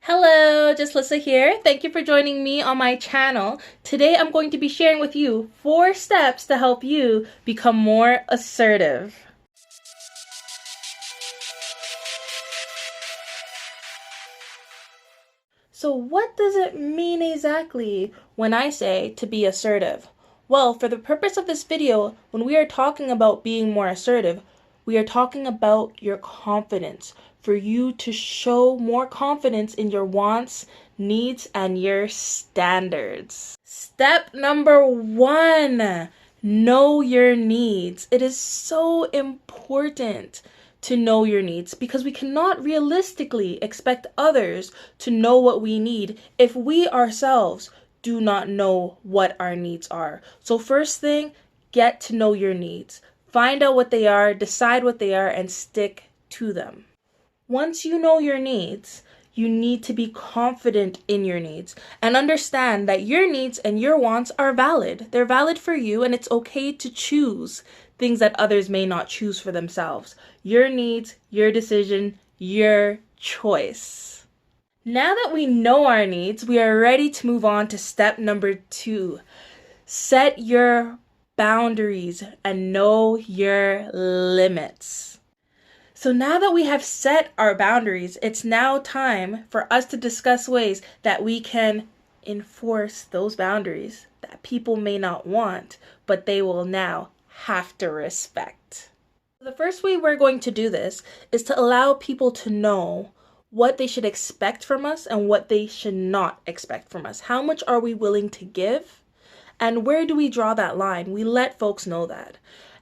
Hello, just Lissa here. Thank you for joining me on my channel. Today I'm going to be sharing with you 4 steps to help you become more assertive. So what does it mean exactly when I say to be assertive? Well, for the purpose of this video, when we are talking about being more assertive, we are talking about your confidence, for you to show more confidence in your wants, needs, and your standards. Step number 1, know your needs. It is so important to know your needs because we cannot realistically expect others to know what we need if we ourselves do not know what our needs are. So first thing, get to know your needs. Find out what they are, decide what they are, and stick to them. Once you know your needs, you need to be confident in your needs and understand that your needs and your wants are valid. They're valid for you, and it's okay to choose things that others may not choose for themselves. Your needs, your decision, your choice. Now that we know our needs, we are ready to move on to step number 2. Set your boundaries and know your limits. So now that we have set our boundaries, it's now time for us to discuss ways that we can enforce those boundaries that people may not want, but they will now have to respect. The first way we're going to do this is to allow people to know what they should expect from us and what they should not expect from us. How much are we willing to give? And where do we draw that line? We let folks know that.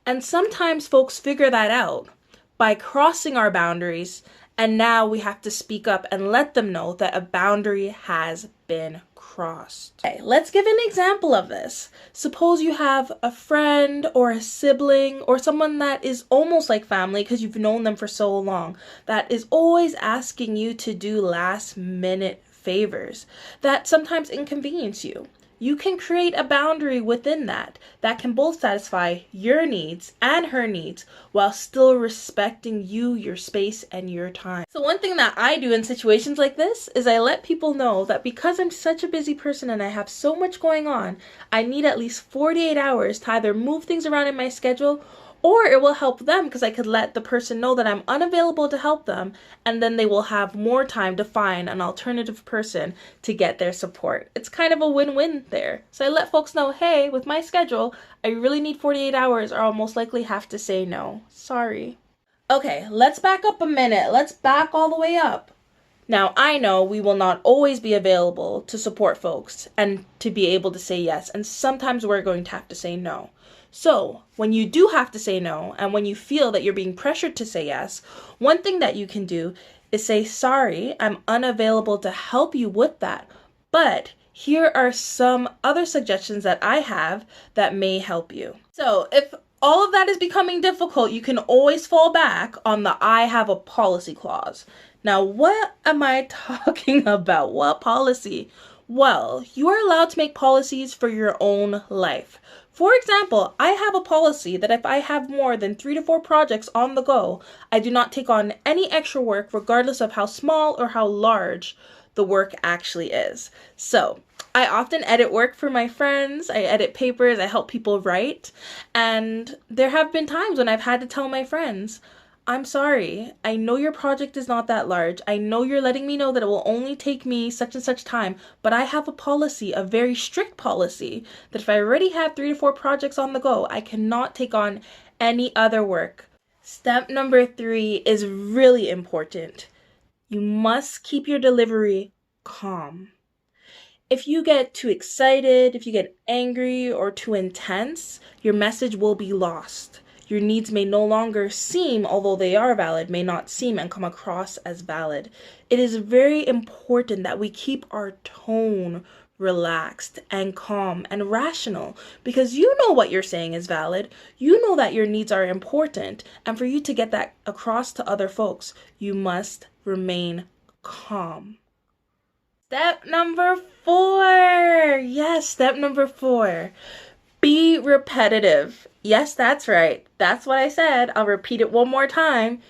And sometimes folks figure that out by crossing our boundaries, and now we have to speak up and let them know that a boundary has been crossed. Okay, let's give an example of this. Suppose you have a friend or a sibling or someone that is almost like family because you've known them for so long that is always asking you to do last-minute favors that sometimes inconvenience you. You can create a boundary within that can both satisfy your needs and her needs while still respecting you, your space, and your time. So one thing that I do in situations like this is I let people know that because I'm such a busy person and I have so much going on, I need at least 48 hours to either move things around in my schedule, or it will help them because I could let the person know that I'm unavailable to help them, and then they will have more time to find an alternative person to get their support. It's kind of a win-win there. So I let folks know, hey, with my schedule, I really need 48 hours or I'll most likely have to say no. Sorry. Okay, let's back up a minute. Let's back all the way up. Now, I know we will not always be available to support folks and to be able to say yes, and sometimes we're going to have to say no. So, when you do have to say no, and when you feel that you're being pressured to say yes, one thing that you can do is say, sorry, I'm unavailable to help you with that, but here are some other suggestions that I have that may help you. So, if all of that is becoming difficult, you can always fall back on the I have a policy clause. Now, what am I talking about? What policy? Well, you are allowed to make policies for your own life. For example, I have a policy that if I have more than 3 to 4 projects on the go, I do not take on any extra work regardless of how small or how large the work actually is. So, I often edit work for my friends, I edit papers, I help people write, and there have been times when I've had to tell my friends, I'm sorry, I know your project is not that large. I know you're letting me know that it will only take me such and such time, but I have a policy, a very strict policy, that if I already have 3 to 4 projects on the go, I cannot take on any other work. Step number 3 is really important. You must keep your delivery calm. If you get too excited, if you get angry or too intense, your message will be lost. Your needs may no longer seem, although they are valid, may not seem and come across as valid. It is very important that we keep our tone relaxed and calm and rational because you know what you're saying is valid. You know that your needs are important. And for you to get that across to other folks, you must remain calm. Step number 4. Yes, step number 4. Be repetitive. Yes, that's right. That's what I said. I'll repeat it one more time.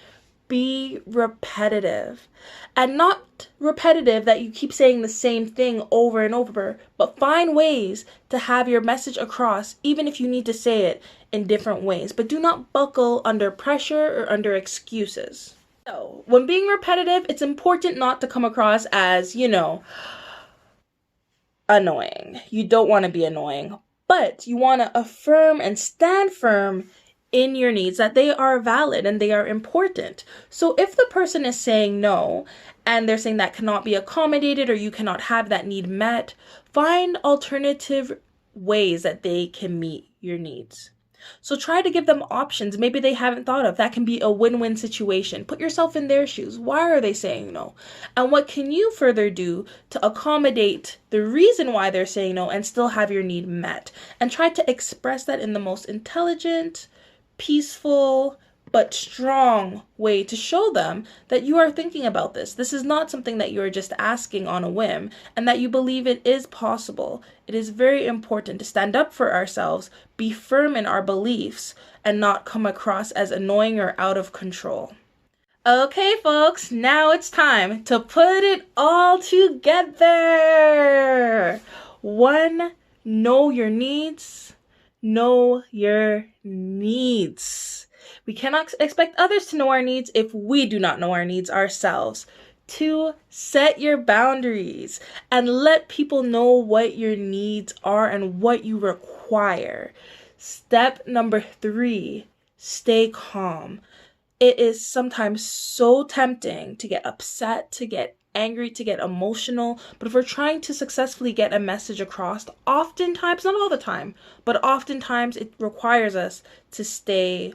be repetitive. And not repetitive that you keep saying the same thing over and over, but find ways to have your message across, even if you need to say it in different ways. But do not buckle under pressure or under excuses. So, when being repetitive, it's important not to come across as, annoying. You don't want to be annoying, but you want to affirm and stand firm in your needs, that they are valid and they are important. So if the person is saying no and they're saying that cannot be accommodated or you cannot have that need met, find alternative ways that they can meet your needs. So try to give them options maybe they haven't thought of. That can be a win-win situation. Put yourself in their shoes. Why are they saying no? And what can you further do to accommodate the reason why they're saying no and still have your need met? And try to express that in the most intelligent, peaceful, but strong way to show them that you are thinking about this. This is not something that you're just asking on a whim, and that you believe it is possible. It is very important to stand up for ourselves, be firm in our beliefs, and not come across as annoying or out of control. Okay, folks, now it's time to put it all together. 1, know your needs. Know your needs. We cannot expect others to know our needs if we do not know our needs ourselves. 2, set your boundaries and let people know what your needs are and what you require. Step number 3, stay calm. It is sometimes so tempting to get upset, to get angry, to get emotional, but if we're trying to successfully get a message across, oftentimes, not all the time, but oftentimes it requires us to stay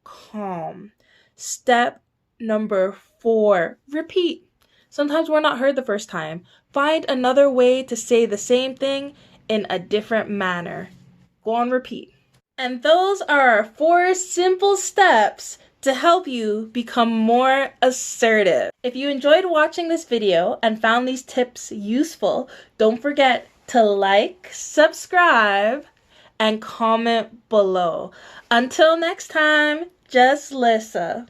calm. Step number 4, repeat. Sometimes we're not heard the first time. Find another way to say the same thing in a different manner. Go on repeat. And those are our 4 simple steps to help you become more assertive. If you enjoyed watching this video and found these tips useful, don't forget to like, subscribe, and comment below. Until next time, just Lissa.